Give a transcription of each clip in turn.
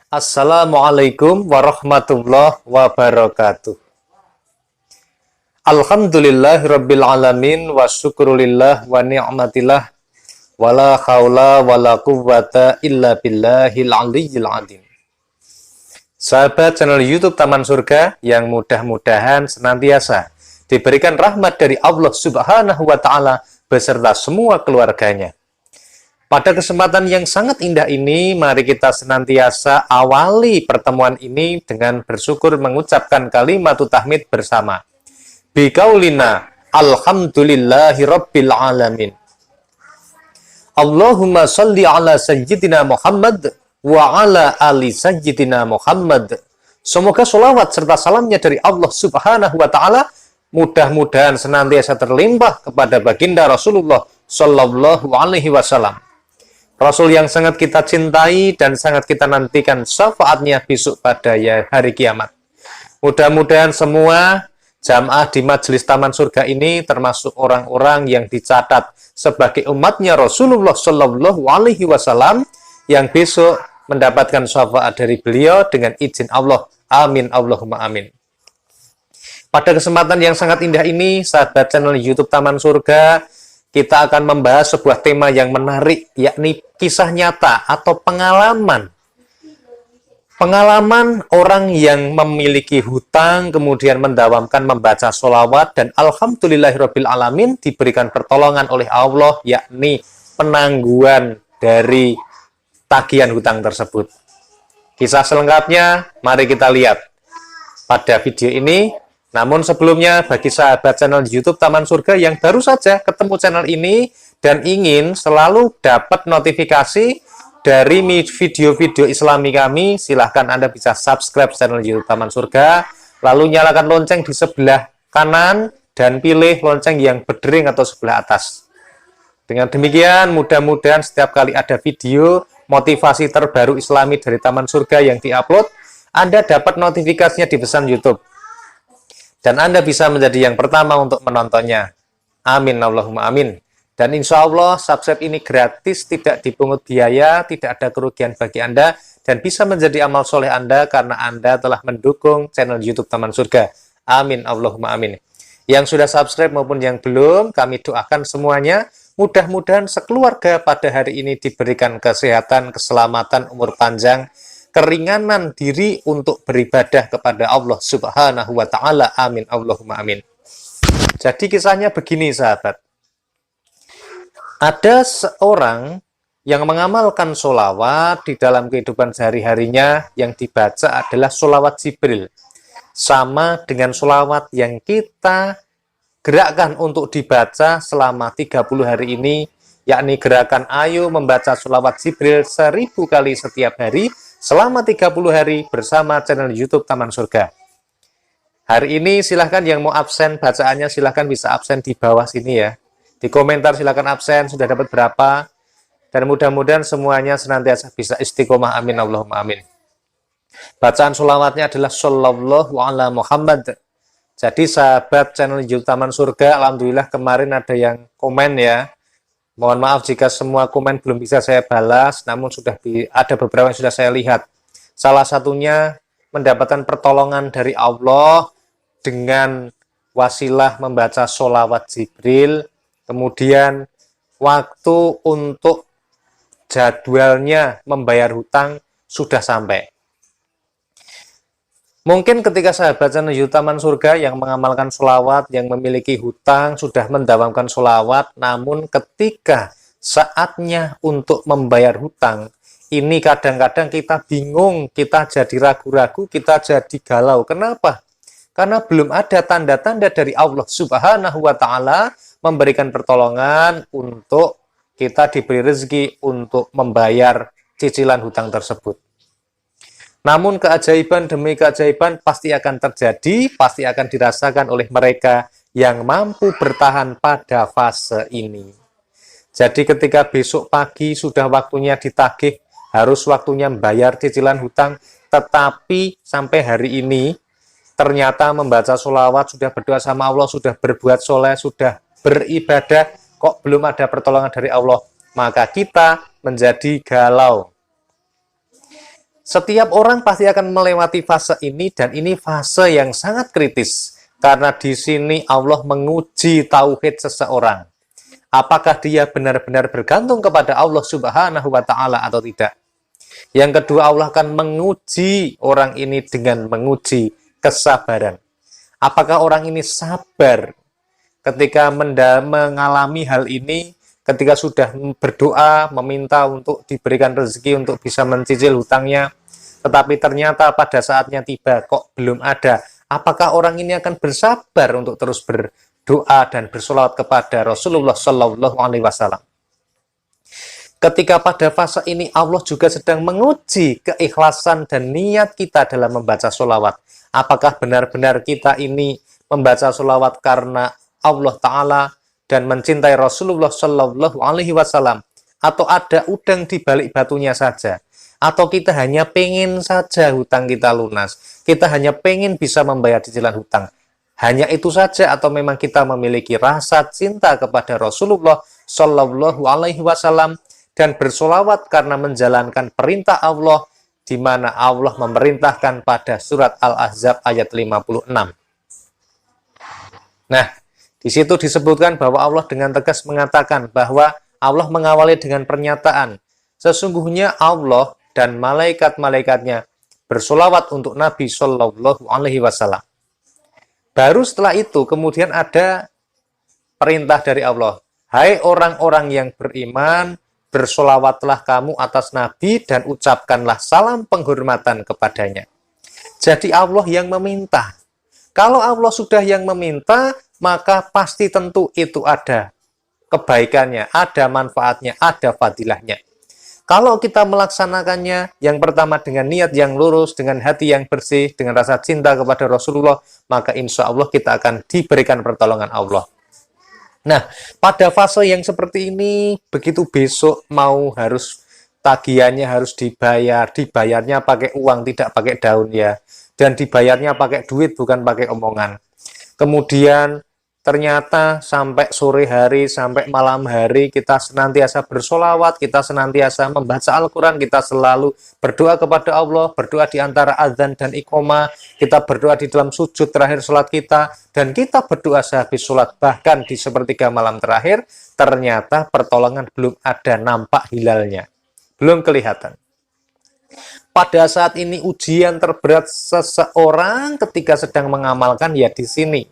Assalamualaikum warahmatullahi wabarakatuh. Alhamdulillahirabbil alamin wa syukrulillah wa ni'matillah wala haula wala quwwata illa billahil aliyyil azim. Sahabat channel YouTube Taman Surga yang mudah-mudahan senantiasa diberikan rahmat dari Allah Subhanahu wa taala beserta semua keluarganya. Pada kesempatan yang sangat indah ini, mari kita senantiasa awali pertemuan ini dengan bersyukur mengucapkan kalimat tahmid bersama. Biqaulina alhamdulillahi rabbil alamin. Allahumma sholli ala sayyidina Muhammad wa ala ali sayyidina Muhammad. Semoga sholawat serta salamnya dari Allah Subhanahu wa taala mudah-mudahan senantiasa terlimpah kepada baginda Rasulullah sallallahu alaihi wasallam. Rasul yang sangat kita cintai dan sangat kita nantikan syafaatnya besok pada hari kiamat. Mudah-mudahan semua jamaah di majelis Taman Surga ini termasuk orang-orang yang dicatat sebagai umatnya Rasulullah Shallallahu Alaihi Wasallam yang besok mendapatkan syafaat dari beliau dengan izin Allah. Amin Allahumma amin. Pada kesempatan yang sangat indah ini, sahabat channel YouTube Taman Surga, kita akan membahas sebuah tema yang menarik, yakni kisah nyata atau pengalaman orang yang memiliki hutang, kemudian mendawamkan membaca sholawat, dan alhamdulillahirabbil alamin diberikan pertolongan oleh Allah, yakni penangguhan dari tagihan hutang tersebut. Kisah selengkapnya, mari kita lihat pada video ini. Namun sebelumnya, bagi sahabat channel YouTube Taman Surga yang baru saja ketemu channel ini dan ingin selalu dapat notifikasi dari video-video Islami kami, silahkan Anda bisa subscribe channel YouTube Taman Surga, lalu nyalakan lonceng di sebelah kanan dan pilih lonceng yang berdering atau sebelah atas. Dengan demikian, mudah-mudahan setiap kali ada video motivasi terbaru Islami dari Taman Surga yang diupload, Anda dapat notifikasinya di pesan YouTube. Dan Anda bisa menjadi yang pertama untuk menontonnya. Amin Allahumma amin. Dan insya Allah subscribe ini gratis, tidak dipungut biaya, tidak ada kerugian bagi Anda, dan bisa menjadi amal soleh Anda karena Anda telah mendukung channel YouTube Taman Surga. Amin Allahumma amin. Yang sudah subscribe maupun yang belum, kami doakan semuanya. Mudah-mudahan sekeluarga pada hari ini diberikan kesehatan, keselamatan, umur panjang, keringanan diri untuk beribadah kepada Allah Subhanahu wa taala. Amin Allahumma amin. Jadi kisahnya begini, sahabat. Ada seorang yang mengamalkan sholawat di dalam kehidupan sehari-harinya, yang dibaca adalah sholawat Jibril. Sama dengan sholawat yang kita gerakkan untuk dibaca selama 30 hari ini, yakni gerakan ayo membaca sholawat Jibril 1000 kali setiap hari, selama 30 hari bersama channel YouTube Taman Surga. Hari ini silahkan yang mau absen bacaannya silahkan bisa absen di bawah sini ya. Di komentar silahkan absen, sudah dapat berapa. Dan mudah-mudahan semuanya senantiasa bisa istiqomah. Amin Allahumma amin. Bacaan sholawatnya adalah Shallallahu ala Muhammad. Jadi sahabat channel YouTube Taman Surga, alhamdulillah kemarin ada yang komen ya. Mohon maaf jika semua komen belum bisa saya balas, namun ada beberapa yang sudah saya lihat. Salah satunya mendapatkan pertolongan dari Allah dengan wasilah membaca sholawat Jibril, kemudian waktu untuk jadwalnya membayar hutang sudah sampai. Mungkin ketika sahabat channel YouTube Taman Surga yang mengamalkan sholawat, yang memiliki hutang, sudah mendawamkan sholawat, namun ketika saatnya untuk membayar hutang, ini kadang-kadang kita bingung, kita jadi ragu-ragu, kita jadi galau. Kenapa? Karena belum ada tanda-tanda dari Allah Subhanahu wa taala memberikan pertolongan untuk kita diberi rezeki untuk membayar cicilan hutang tersebut. Namun keajaiban demi keajaiban pasti akan terjadi, pasti akan dirasakan oleh mereka yang mampu bertahan pada fase ini. Jadi ketika besok pagi sudah waktunya ditagih, harus waktunya membayar cicilan hutang, tetapi sampai hari ini ternyata membaca sholawat, sudah berdoa sama Allah, sudah berbuat soleh, sudah beribadah, kok belum ada pertolongan dari Allah, maka kita menjadi galau. Setiap orang pasti akan melewati fase ini, dan ini fase yang sangat kritis. Karena di sini Allah menguji tauhid seseorang. Apakah dia benar-benar bergantung kepada Allah Subhanahu wa Ta'ala atau tidak? Yang kedua, Allah akan menguji orang ini dengan menguji kesabaran. Apakah orang ini sabar ketika mengalami hal ini, ketika sudah berdoa, meminta untuk diberikan rezeki untuk bisa mencicil hutangnya, tetapi ternyata pada saatnya tiba kok belum ada. Apakah orang ini akan bersabar untuk terus berdoa dan bersolawat kepada Rasulullah Shallallahu Alaihi Wasallam? Ketika pada fase ini Allah juga sedang menguji keikhlasan dan niat kita dalam membaca solawat. Apakah benar-benar kita ini membaca solawat karena Allah Ta'ala dan mencintai Rasulullah Shallallahu Alaihi Wasallam, atau ada udang di balik batunya saja, atau kita hanya pengen saja hutang kita lunas, kita hanya pengen bisa membayar cicilan hutang, hanya itu saja, atau memang kita memiliki rasa cinta kepada Rasulullah Shallallahu Alaihi Wasallam dan bersolawat karena menjalankan perintah Allah, di mana Allah memerintahkan pada surat Al-Ahzab ayat 56. Nah, di situ disebutkan bahwa Allah dengan tegas mengatakan bahwa Allah mengawali dengan pernyataan, sesungguhnya Allah dan malaikat-malaikatnya bersolawat untuk Nabi Shallallahu Alaihi Wasallam. Baru setelah itu kemudian ada perintah dari Allah, hai orang-orang yang beriman, bersolawatlah kamu atas Nabi dan ucapkanlah salam penghormatan kepadanya. Jadi Allah yang meminta. Kalau Allah sudah yang meminta, maka pasti tentu itu ada kebaikannya, ada manfaatnya, ada fadilahnya. Kalau kita melaksanakannya, yang pertama dengan niat yang lurus, dengan hati yang bersih, dengan rasa cinta kepada Rasulullah, maka insya Allah kita akan diberikan pertolongan Allah. Nah, pada fase yang seperti ini, begitu besok mau harus tagihannya harus dibayar, dibayarnya pakai uang, tidak pakai daun ya, dan dibayarnya pakai duit, bukan pakai omongan. Kemudian ternyata sampai sore hari, sampai malam hari, kita senantiasa bersolawat, kita senantiasa membaca Al-Quran, kita selalu berdoa kepada Allah, berdoa di antara azan dan iqomah, kita berdoa di dalam sujud terakhir sholat kita, dan kita berdoa sehabis sholat, bahkan di sepertiga malam terakhir, ternyata pertolongan belum ada, nampak hilalnya, belum kelihatan. Pada saat ini ujian terberat seseorang ketika sedang mengamalkan ya di sini.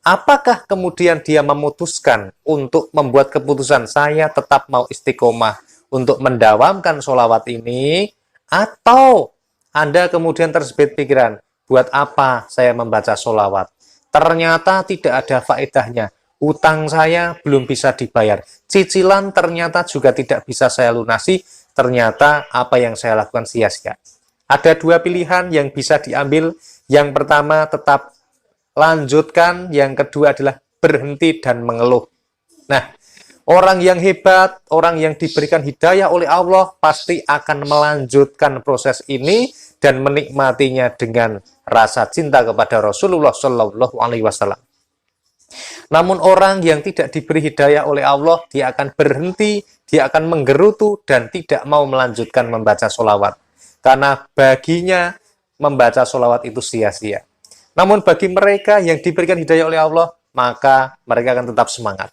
Apakah kemudian dia memutuskan untuk membuat keputusan, saya tetap mau istiqomah untuk mendawamkan sholawat ini, atau Anda kemudian terbesit pikiran, buat apa saya membaca sholawat? Ternyata tidak ada faedahnya, utang saya belum bisa dibayar, cicilan ternyata juga tidak bisa saya lunasi, ternyata apa yang saya lakukan sia-sia. Ada dua pilihan yang bisa diambil, yang pertama tetap lanjutkan, yang kedua adalah berhenti dan mengeluh. Nah, orang yang hebat, orang yang diberikan hidayah oleh Allah pasti akan melanjutkan proses ini dan menikmatinya dengan rasa cinta kepada Rasulullah Shallallahu Alaihi Wasallam. Namun orang yang tidak diberi hidayah oleh Allah, dia akan berhenti, dia akan menggerutu dan tidak mau melanjutkan membaca sholawat. Karena baginya membaca sholawat itu sia-sia. Namun bagi mereka yang diberikan hidayah oleh Allah, maka mereka akan tetap semangat.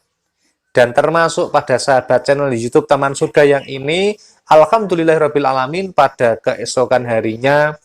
Dan termasuk pada sahabat channel di YouTube Taman Surga yang ini, alhamdulillahirrabbilalamin, pada keesokan harinya,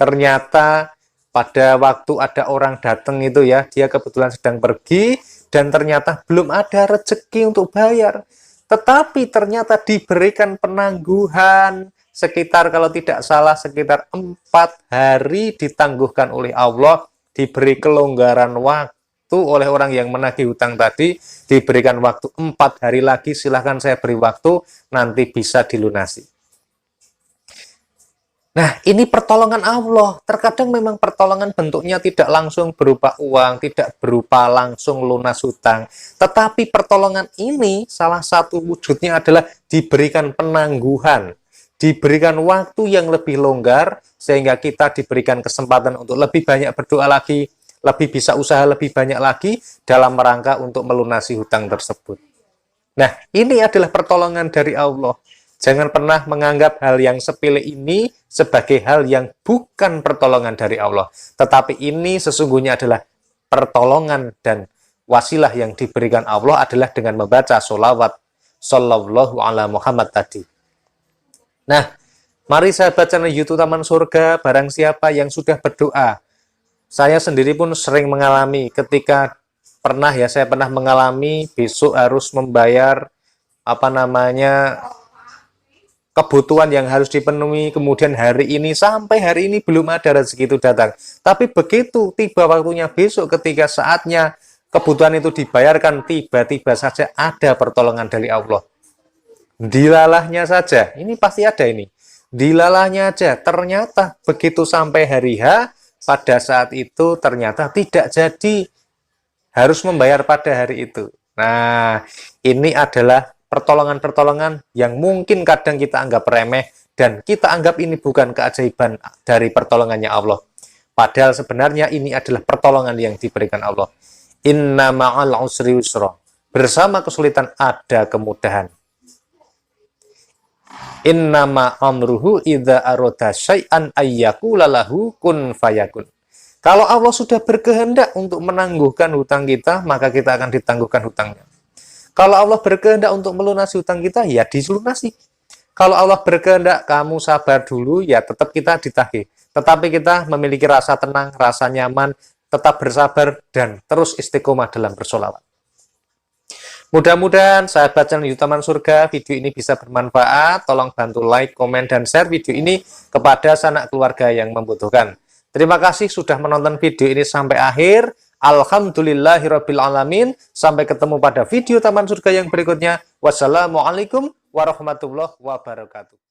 ternyata pada waktu ada orang datang itu ya, dia kebetulan sedang pergi, dan ternyata belum ada rezeki untuk bayar. Tetapi ternyata diberikan penangguhan, sekitar kalau tidak salah sekitar 4 hari ditangguhkan oleh Allah, diberi kelonggaran waktu oleh orang yang menagih hutang tadi, diberikan waktu 4 hari lagi, silahkan saya beri waktu, nanti bisa dilunasi. Nah, ini pertolongan Allah. Terkadang memang pertolongan bentuknya tidak langsung berupa uang, tidak berupa langsung lunas hutang. Tetapi pertolongan ini salah satu wujudnya adalah diberikan penangguhan, diberikan waktu yang lebih longgar, sehingga kita diberikan kesempatan untuk lebih banyak berdoa lagi, lebih bisa usaha lebih banyak lagi dalam rangka untuk melunasi hutang tersebut. Nah, ini adalah pertolongan dari Allah. Jangan pernah menganggap hal yang sepele ini sebagai hal yang bukan pertolongan dari Allah. Tetapi ini sesungguhnya adalah pertolongan dan wasilah yang diberikan Allah adalah dengan membaca sholawat sallallahu ala Muhammad tadi. Nah, mari sahabat channel YouTube Taman Surga, barang siapa yang sudah berdoa. Saya sendiri pun sering mengalami saya pernah mengalami besok harus membayar kebutuhan yang harus dipenuhi, kemudian sampai hari ini belum ada rezeki itu datang. Tapi begitu tiba waktunya besok, ketika saatnya kebutuhan itu dibayarkan, tiba-tiba saja ada pertolongan dari Allah. Dilalahnya saja, ini pasti ada ini. Dilalahnya aja, ternyata begitu sampai hari H, pada saat itu ternyata tidak jadi harus membayar pada hari itu. Nah, ini adalah pertolongan-pertolongan yang mungkin kadang kita anggap remeh dan kita anggap ini bukan keajaiban dari pertolongannya Allah. Padahal sebenarnya ini adalah pertolongan yang diberikan Allah. Inna ma'al usri yusra. Bersama kesulitan ada kemudahan. Inna ma'amruhu idza arada syai'an ayyakula lahu kun fayakun. Kalau Allah sudah berkehendak untuk menangguhkan hutang kita, maka kita akan ditangguhkan hutangnya. Kalau Allah berkehendak untuk melunasi hutang kita, ya dilunasi. Kalau Allah berkehendak kamu sabar dulu, ya tetap kita ditagih. Tetapi kita memiliki rasa tenang, rasa nyaman, tetap bersabar, dan terus istiqomah dalam bersolawat. Mudah-mudahan sahabat channel YouTube Taman Surga, video ini bisa bermanfaat. Tolong bantu like, komen, dan share video ini kepada sanak keluarga yang membutuhkan. Terima kasih sudah menonton video ini sampai akhir. Alhamdulillahirrabbilalamin. Sampai ketemu pada video Taman Surga yang berikutnya. Wassalamualaikum warahmatullahi wabarakatuh.